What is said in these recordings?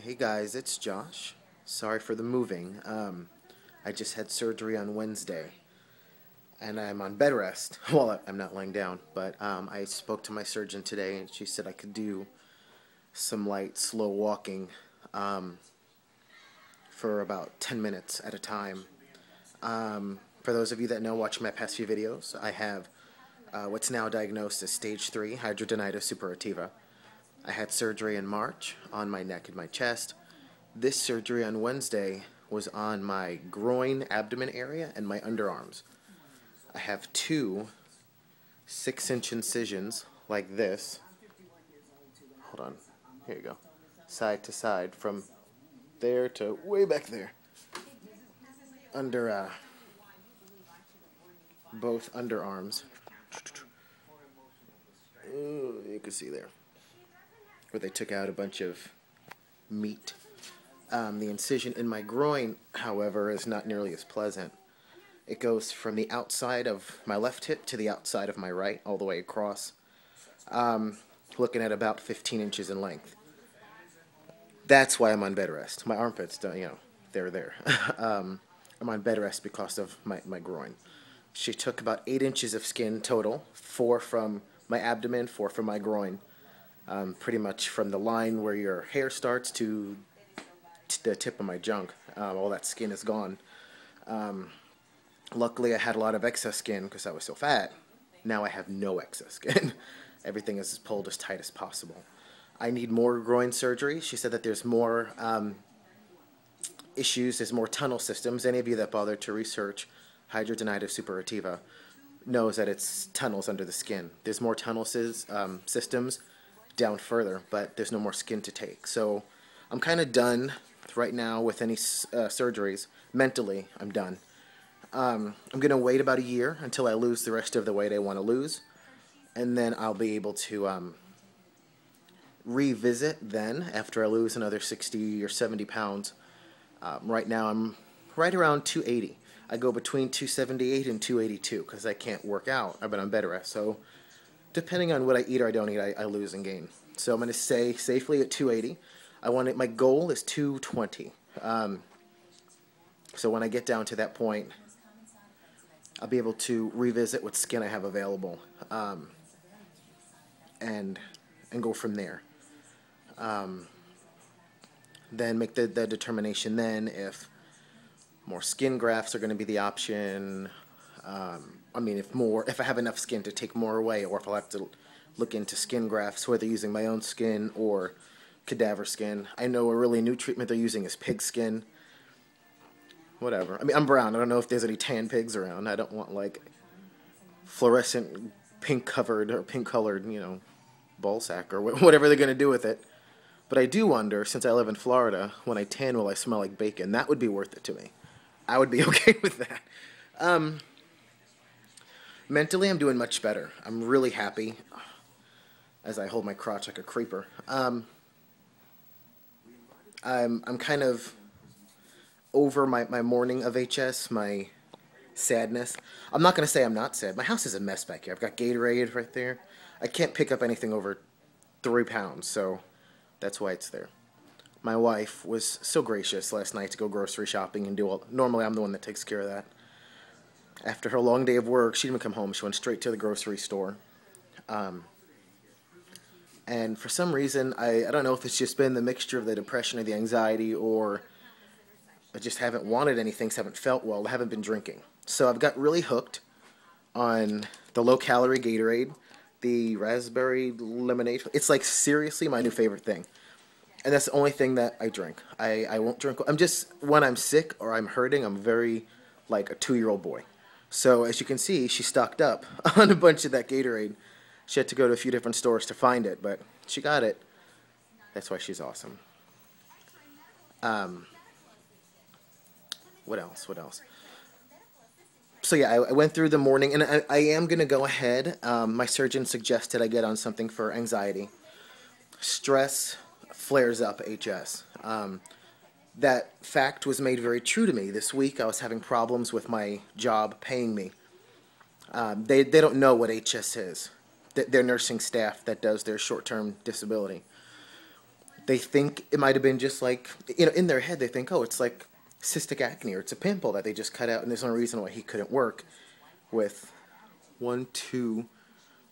Hey guys, it's Josh. Sorry for the moving. I just had surgery on Wednesday, and I'm on bed rest. Well, I'm not laying down, but I spoke to my surgeon today, and she said I could do some light, slow walking for about 10 minutes at a time. For those of you that know, watch my past few videos, I have what's now diagnosed as stage 3 Hidradenitis Suppurativa. I had surgery in March on my neck and my chest. This surgery on Wednesday was on my groin, abdomen area, and my underarms. I have two 6-inch incisions like this. Hold on. Here you go. Side to side from there to way back there. Under both underarms. You can see there, where they took out a bunch of meat. The incision in my groin, however, is not nearly as pleasant. It goes from the outside of my left hip to the outside of my right, all the way across, looking at about 15 inches in length. That's why I'm on bed rest. My armpits don't, they're there. I'm on bed rest because of my groin. She took about 8 inches of skin total, 4 from my abdomen, 4 from my groin. Pretty much from the line where your hair starts to the tip of my junk. All that skin is gone. Luckily, I had a lot of excess skin because I was so fat. Now I have no excess skin. Everything is pulled as tight as possible. I need more groin surgery. She said that there's more issues, there's more tunnel systems. Any of you that bothered to research Hidradenitis Suppurativa knows that it's tunnels under the skin. There's more tunnel systems down further, but there's no more skin to take. So I'm kind of done right now with any surgeries. Mentally, I'm done. I'm going to wait about a year until I lose the rest of the weight I want to lose, and then I'll be able to revisit then after I lose another 60 or 70 pounds. Right now I'm right around 280. I go between 278 and 282 because I can't work out. I've been on bed rest, so depending on what I eat or I don't eat, I lose and gain. So I'm going to stay safely at 280. My goal is 220. So when I get down to that point, I'll be able to revisit what skin I have available, and go from there. Then make the determination then if more skin grafts are going to be the option. If I have enough skin to take more away, or if I'll have to look into skin grafts, whether using my own skin or cadaver skin. I know a really new treatment they're using is pig skin. Whatever. I'm brown. I don't know if there's any tan pigs around. I don't want like fluorescent pink-covered or pink-colored, ball sack or whatever they're going to do with it. But I do wonder, since I live in Florida, when I tan, will I smell like bacon? That would be worth it to me. I would be okay with that. Mentally, I'm doing much better. I'm really happy as I hold my crotch like a creeper. I'm kind of over my mourning of HS, my sadness. I'm not going to say I'm not sad. My house is a mess back here. I've got Gatorade right there. I can't pick up anything over 3 pounds, so that's why it's there. My wife was so gracious last night to go grocery shopping and do all... Normally, I'm the one that takes care of that. After her long day of work, she didn't come home. She went straight to the grocery store. And for some reason, I don't know if it's just been the mixture of the depression or the anxiety, or I just haven't wanted anything, haven't felt well, I haven't been drinking. So I've got really hooked on the low-calorie Gatorade, the raspberry lemonade. It's like seriously my new favorite thing. And that's the only thing that I drink. I won't drink. When I'm sick or I'm hurting, I'm very like a 2-year-old boy. So as you can see, she stocked up on a bunch of that Gatorade. She had to go to a few different stores to find it, but she got it. That's why she's awesome. What else? So yeah, I went through the morning, and I am going to go ahead. My surgeon suggested I get on something for anxiety. Stress flares up HS. That fact was made very true to me. This week I was having problems with my job paying me. They don't know what HS is. Their nursing staff that does their short-term disability. They think it might have been just like, in their head they think, oh, it's like cystic acne or it's a pimple that they just cut out, and there's no reason why he couldn't work with 1, 2,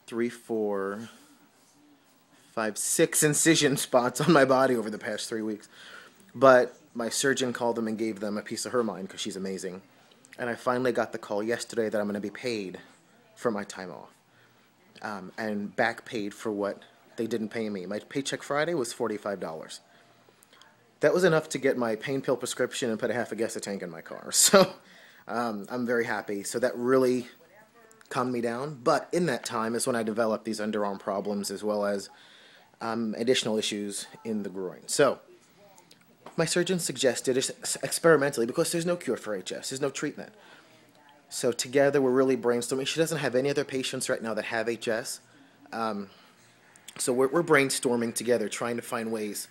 3, 4, 5, 6 incision spots on my body over the past 3 weeks. But my surgeon called them and gave them a piece of her mind because she's amazing. And I finally got the call yesterday that I'm going to be paid for my time off. And back paid for what they didn't pay me. My paycheck Friday was $45. That was enough to get my pain pill prescription and put a half a gas tank in my car. So I'm very happy. So that really calmed me down. But in that time is when I developed these underarm problems as well as additional issues in the groin. So my surgeon suggested, experimentally, because there's no cure for HS, there's no treatment. So together we're really brainstorming. She doesn't have any other patients right now that have HS. So we're brainstorming together, trying to find ways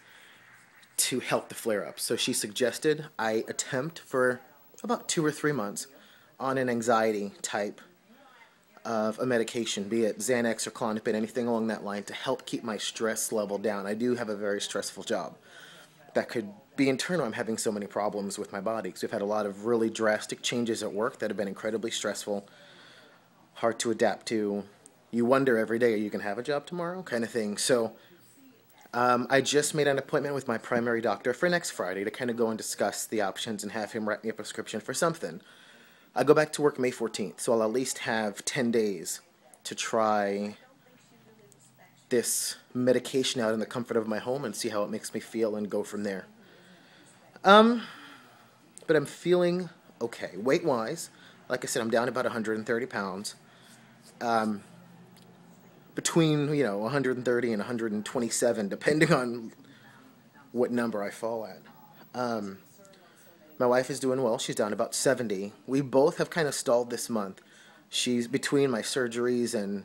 to help the flare-ups. So she suggested I attempt for about 2 or 3 months on an anxiety type of a medication, be it Xanax or Klonopin, anything along that line, to help keep my stress level down. I do have a very stressful job. That could be internal. I'm having so many problems with my body because we've had a lot of really drastic changes at work that have been incredibly stressful, hard to adapt to. You wonder every day, are you going to have a job tomorrow, kind of thing. So I just made an appointment with my primary doctor for next Friday to kind of go and discuss the options and have him write me a prescription for something. I go back to work May 14th, so I'll at least have 10 days to try this medication out in the comfort of my home and see how it makes me feel and go from there. But I'm feeling okay. Weight-wise, like I said, I'm down about 130 pounds. Between, 130 and 127, depending on what number I fall at. My wife is doing well. She's down about 70. We both have kind of stalled this month. She's between my surgeries and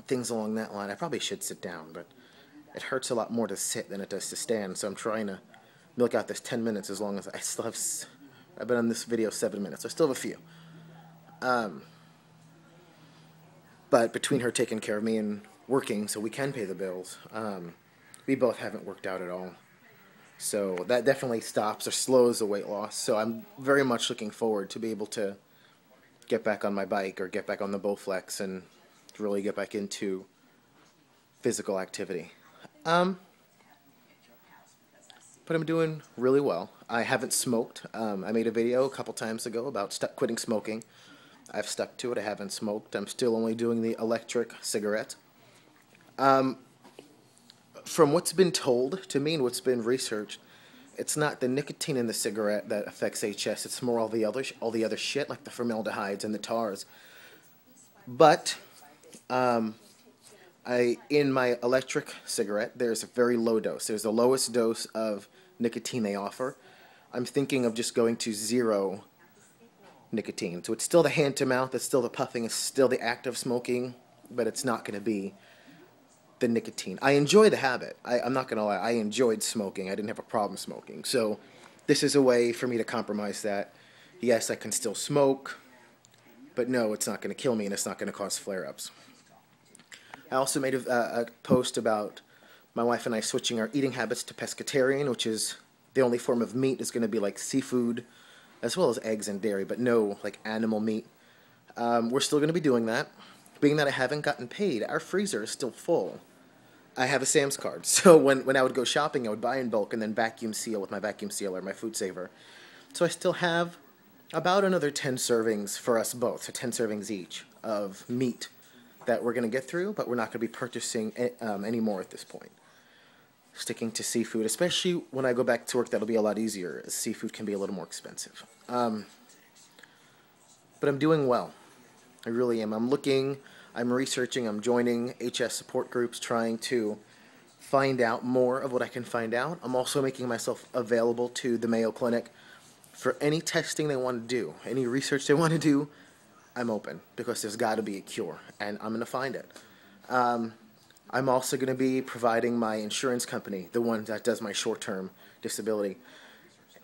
things along that line. I probably should sit down, but it hurts a lot more to sit than it does to stand, so I'm trying to milk out this 10 minutes as long as I still have... I've been on this video 7 minutes, so I still have a few. But between her taking care of me and working so we can pay the bills, we both haven't worked out at all. So that definitely stops or slows the weight loss. So I'm very much looking forward to be able to get back on my bike or get back on the Bowflex and really get back into physical activity. But I'm doing really well. I haven't smoked. I made a video a couple times ago about quitting smoking. I've stuck to it. I haven't smoked. I'm still only doing the electric cigarette. From what's been told to me and what's been researched, it's not the nicotine in the cigarette that affects HS. It's more all the other shit, like the formaldehydes and the tars. But in my electric cigarette, there's a very low dose. There's the lowest dose of nicotine they offer. I'm thinking of just going to 0 nicotine. So it's still the hand-to-mouth, it's still the puffing, it's still the act of smoking, but it's not going to be the nicotine. I enjoy the habit. I'm not going to lie. I enjoyed smoking. I didn't have a problem smoking. So this is a way for me to compromise that. Yes, I can still smoke, but no, it's not going to kill me and it's not going to cause flare-ups. I also made a post about my wife and I switching our eating habits to pescatarian, which is the only form of meat is going to be like seafood, as well as eggs and dairy, but no like animal meat. We're still going to be doing that. Being that I haven't gotten paid, our freezer is still full. I have a Sam's card, so when I would go shopping, I would buy in bulk and then vacuum seal with my vacuum sealer, my food saver. So I still have about another 10 servings for us both, so 10 servings each of meat that we're going to get through, but we're not going to be purchasing any more at this point. Sticking to seafood, especially when I go back to work, that'll be a lot easier, as seafood can be a little more expensive. But I'm doing well. I really am. I'm looking, I'm researching, I'm joining HS support groups, trying to find out more of what I can find out. I'm also making myself available to the Mayo Clinic for any testing they want to do, any research they want to do. I'm open, because there's got to be a cure, and I'm going to find it. I'm also going to be providing my insurance company, the one that does my short-term disability,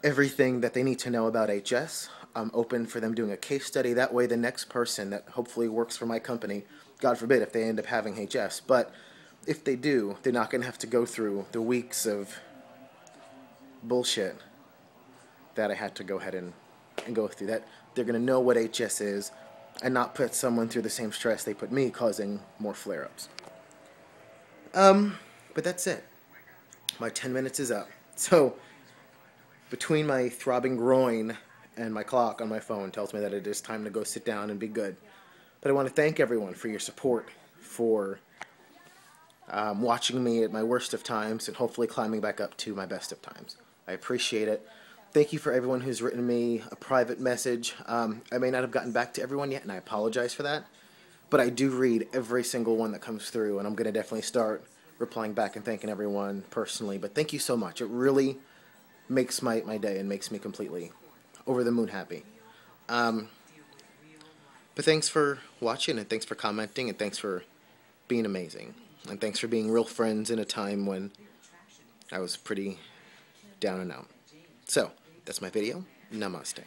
everything that they need to know about HS. I'm open for them doing a case study. That way the next person that hopefully works for my company, God forbid if they end up having HS, but if they do, they're not going to have to go through the weeks of bullshit that I had to go ahead and go through. That they're going to know what HS is and not put someone through the same stress they put me, causing more flare-ups. But that's it. My 10 minutes is up. So, between my throbbing groin and my clock on my phone tells me that it is time to go sit down and be good. But I want to thank everyone for your support, for watching me at my worst of times and hopefully climbing back up to my best of times. I appreciate it. Thank you for everyone who's written me a private message. I may not have gotten back to everyone yet, and I apologize for that. But I do read every single one that comes through, and I'm going to definitely start replying back and thanking everyone personally. But thank you so much. It really makes my day and makes me completely over the moon happy. But thanks for watching, and thanks for commenting, and thanks for being amazing. And thanks for being real friends in a time when I was pretty down and out. So, that's my video. Namaste.